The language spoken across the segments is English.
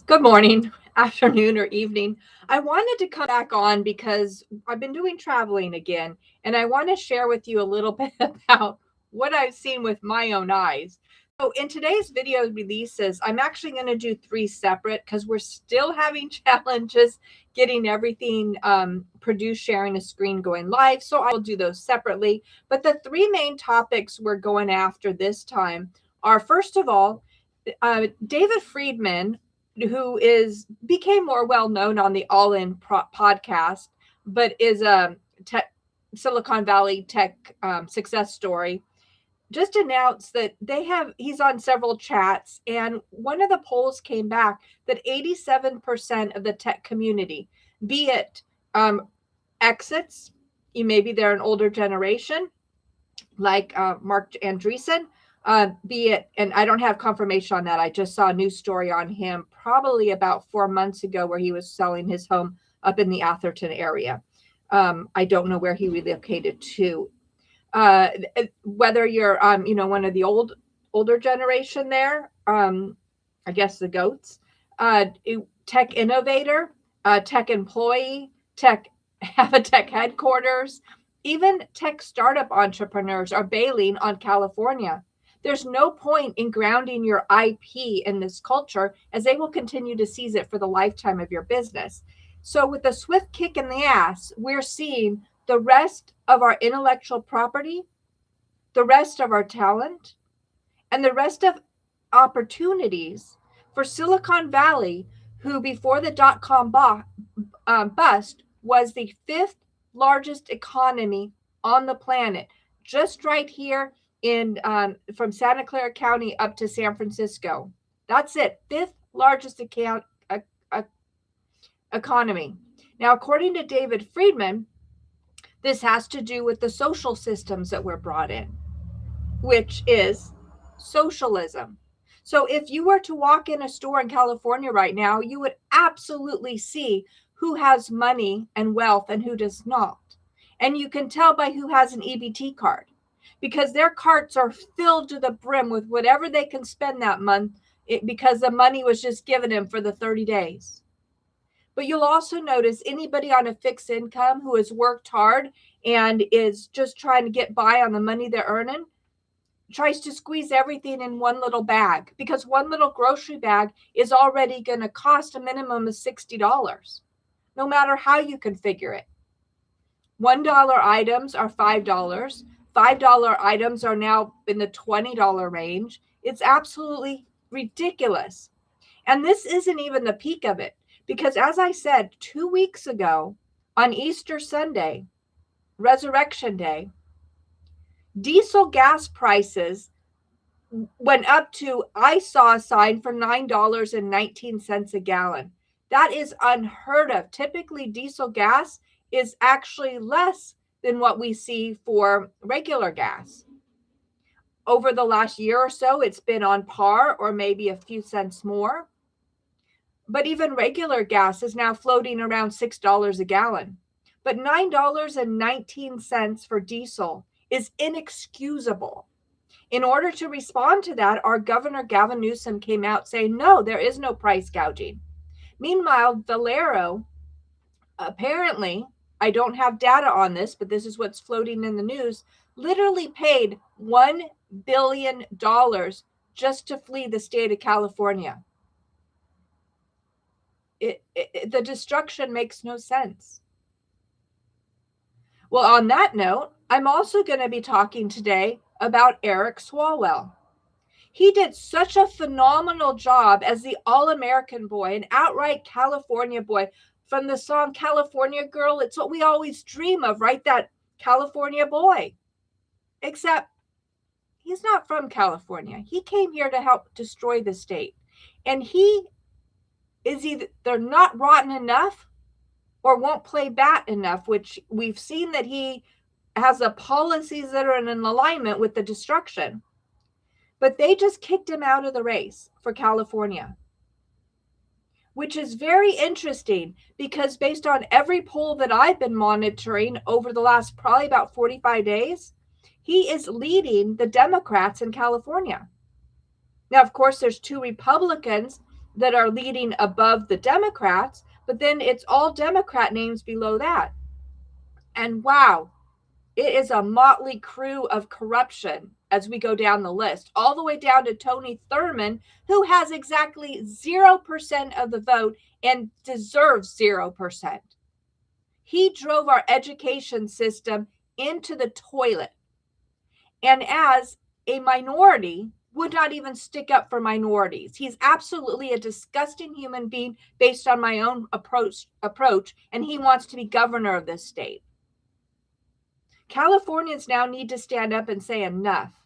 Good morning, afternoon, or evening. I wanted to come back on because I've been doing traveling again, and I want to share with you a little bit about what I've seen with my own eyes. So, in today's video releases, I'm actually going to do three separate because we're still having challenges getting everything produced, sharing a screen, going live. So, I will do those separately. But the three main topics we're going after this time are, first of all, David Friedman, who is became more well known on the All In podcast, but is a Silicon Valley tech success story, just announced that he's on several chats, and one of the polls came back that 87% of the tech community, be it exits, maybe they're an older generation like Mark Andreessen, be it, and I don't have confirmation on that. I just saw a news story on him probably about 4 months ago where he was selling his home up in the Atherton area. I don't know where he relocated to. Whether you're, one of the older generation there, I guess the goats, tech innovator, tech employee, have a tech headquarters. Even tech startup entrepreneurs are bailing on California. There's no point in grounding your IP in this culture, as they will continue to seize it for the lifetime of your business. So, with the swift kick in the ass, we're seeing the rest of our intellectual property, the rest of our talent, and the rest of opportunities for Silicon Valley, who before the dot-com bust was the fifth largest economy on the planet, just right here in from Santa Clara County up to San Francisco. That's it, fifth largest economy. Now, according to David Friedman, this has to do with the social systems that were brought in, which is socialism. So if you were to walk in a store in California right now, you would absolutely see who has money and wealth and who does not. And you can tell by who has an EBT card, because their carts are filled to the brim with whatever they can spend that month, because the money was just given them for the 30 days. But you'll also notice anybody on a fixed income who has worked hard and is just trying to get by on the money they're earning tries to squeeze everything in one little bag, because one little grocery bag is already going to cost a minimum of $60, no matter how you configure it. $1 items are $5. $5 items are now in the $20 range. It's absolutely ridiculous. And this isn't even the peak of it, because as I said 2 weeks ago on Easter Sunday, Resurrection Day, diesel gas prices went up to, I saw a sign for $9.19 a gallon. That is unheard of. Typically, diesel gas is actually less than what we see for regular gas. Over the last year or so, it's been on par or maybe a few cents more. But even regular gas is now floating around $6 a gallon. But $9.19 for diesel is inexcusable. In order to respond to that, our Governor Gavin Newsom came out saying, no, there is no price gouging. Meanwhile, Valero, apparently, I don't have data on this, but this is what's floating in the news, literally paid $1 billion just to flee the state of California. The destruction makes no sense. Well, on that note, I'm also going to be talking today about Eric Swalwell. He did such a phenomenal job as the all-American boy, an outright California boy. From the song California Girl, it's what we always dream of, right? That California boy. Except he's not from California. He came here to help destroy the state. And he is either not rotten enough or won't play bat enough, which we've seen that he has the policies that are in alignment with the destruction. But they just kicked him out of the race for California, which is very interesting, because based on every poll that I've been monitoring over the last probably about 45 days, he is leading the Democrats in California. Now, of course, there's two Republicans that are leading above the Democrats, but then it's all Democrat names below that. And wow, it is a motley crew of corruption as we go down the list, all the way down to Tony Thurmond, who has exactly 0% of the vote and deserves 0%. He drove our education system into the toilet. And as a minority, would not even stick up for minorities. He's absolutely a disgusting human being based on my own approach, and he wants to be governor of this state. Californians now need to stand up and say enough.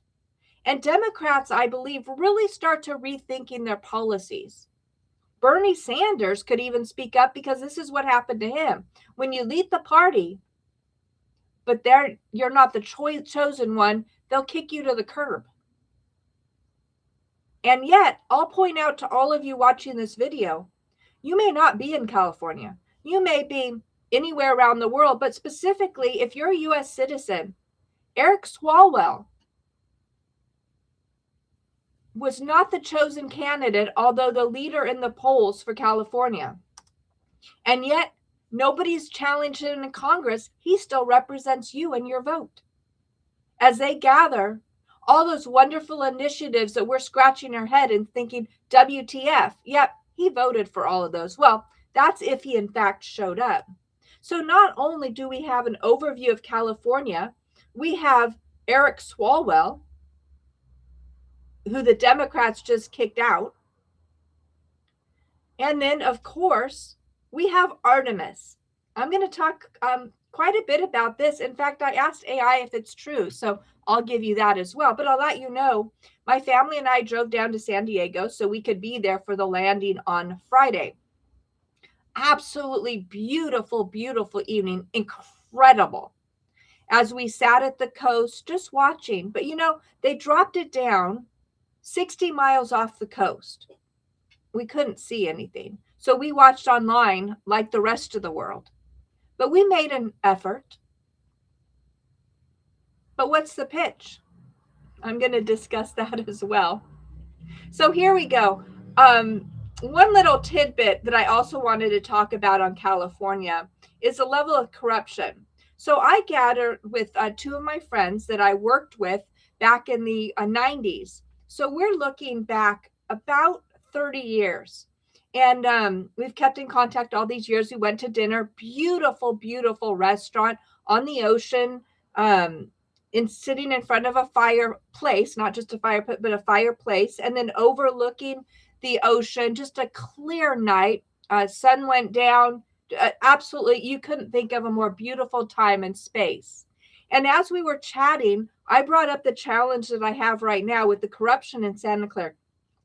And Democrats, I believe, really start to rethinking their policies. Bernie Sanders could even speak up because this is what happened to him. When you lead the party, but you're not the chosen one, they'll kick you to the curb. And yet, I'll point out to all of you watching this video, you may not be in California. You may be anywhere around the world, but specifically, if you're a U.S. citizen, Eric Swalwell was not the chosen candidate, although the leader in the polls for California. And yet, nobody's challenged him in Congress. He still represents you and your vote. As they gather all those wonderful initiatives that we're scratching our head and thinking, WTF, yep, he voted for all of those. Well, that's if he in fact showed up. So not only do we have an overview of California, we have Eric Swalwell, who the Democrats just kicked out. And then, of course, we have Artemis. I'm going to talk quite a bit about this. In fact, I asked AI if it's true, so I'll give you that as well. But I'll let you know, my family and I drove down to San Diego so we could be there for the landing on Friday. Absolutely beautiful, beautiful evening. Incredible. As we sat at the coast just watching, but they dropped it down 60 miles off the coast. We couldn't see anything. So we watched online like the rest of the world. But we made an effort. But what's the pitch? I'm going to discuss that as well. So here we go. One little tidbit that I also wanted to talk about on California is the level of corruption. So I gathered with two of my friends that I worked with back in the 90s. So we're looking back about 30 years. And we've kept in contact all these years. We went to dinner, beautiful, beautiful restaurant on the ocean, sitting in front of a fireplace, not just a fire pit, but a fireplace, and then overlooking the ocean, just a clear night. Sun went down. Absolutely, you couldn't think of a more beautiful time and space. And as we were chatting, I brought up the challenge that I have right now with the corruption in Santa Clara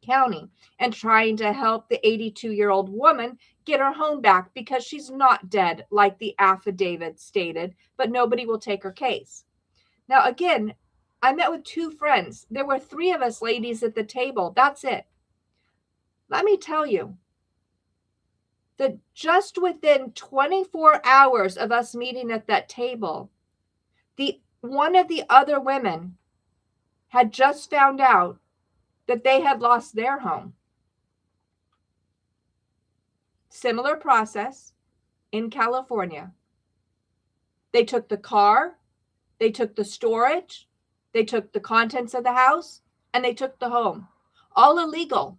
County and trying to help the 82-year-old woman get her home back because she's not dead like the affidavit stated, but nobody will take her case. Now, again, I met with two friends. There were three of us ladies at the table. That's it. Let me tell you that just within 24 hours of us meeting at that table, one of the other women had just found out that they had lost their home. Similar process in California. They took the car, they took the storage, they took the contents of the house, and they took the home. All illegal.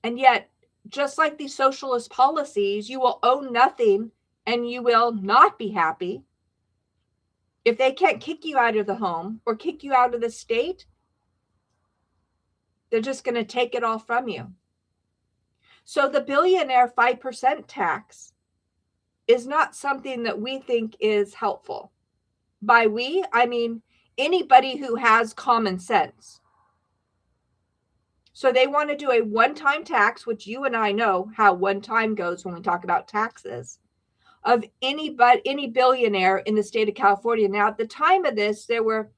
And yet, just like these socialist policies, you will own nothing and you will not be happy. If they can't kick you out of the home or kick you out of the state, they're just going to take it all from you. So the billionaire 5% tax is not something that we think is helpful. By we, I mean anybody who has common sense. So they want to do a one-time tax, which you and I know how one time goes when we talk about taxes, of any billionaire in the state of California. Now, at the time of this, there were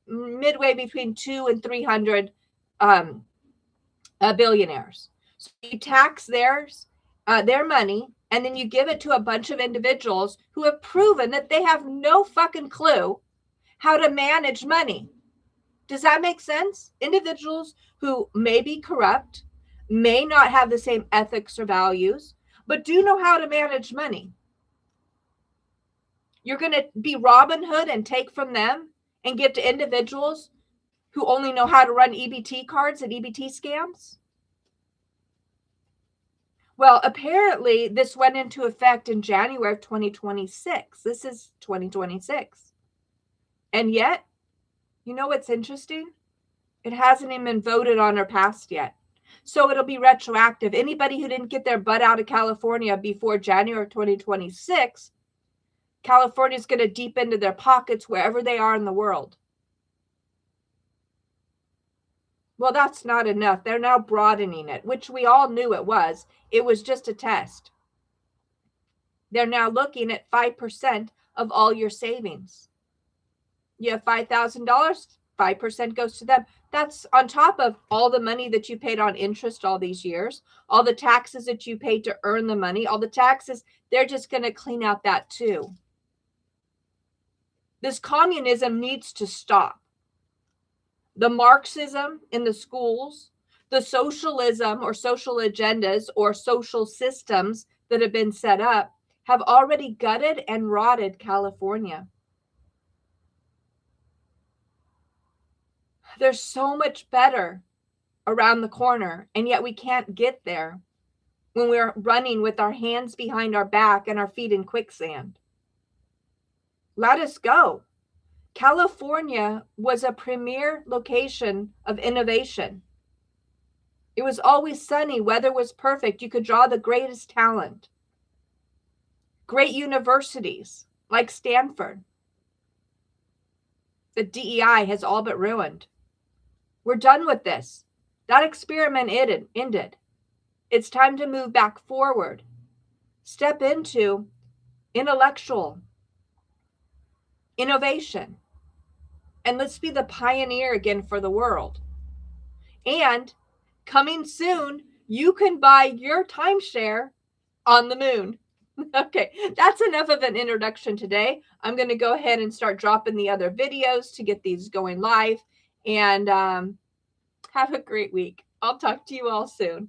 midway between 200 and 300 billionaires. So you tax their money, and then you give it to a bunch of individuals who have proven that they have no fucking clue how to manage money. Does that make sense? Individuals who may be corrupt, may not have the same ethics or values, but do know how to manage money. You're going to be Robin Hood and take from them and give to individuals who only know how to run EBT cards and EBT scams? Well, apparently this went into effect in January of 2026. This is 2026. And yet, you know what's interesting? It hasn't even been voted on or passed yet. So it'll be retroactive. Anybody who didn't get their butt out of California before January of 2026, California is going to deep into their pockets wherever they are in the world. Well, that's not enough. They're now broadening it, which we all knew it was. It was just a test. They're now looking at 5% of all your savings. You have $5,000, 5% goes to them. That's on top of all the money that you paid on interest all these years, all the taxes that you paid to earn the money, all the taxes. They're just going to clean out that too. This communism needs to stop. The Marxism in the schools, the socialism or social agendas or social systems that have been set up have already gutted and rotted California. There's so much better around the corner, and yet we can't get there when we're running with our hands behind our back and our feet in quicksand. Let us go. California was a premier location of innovation. It was always sunny. Weather was perfect. You could draw the greatest talent. Great universities like Stanford. The DEI has all but ruined. We're done with this. That experiment ended. It's time to move back forward. Step into intellectual innovation. And let's be the pioneer again for the world. And coming soon, you can buy your timeshare on the moon. Okay, that's enough of an introduction today. I'm going to go ahead and start dropping the other videos to get these going live. And have a great week. I'll talk to you all soon.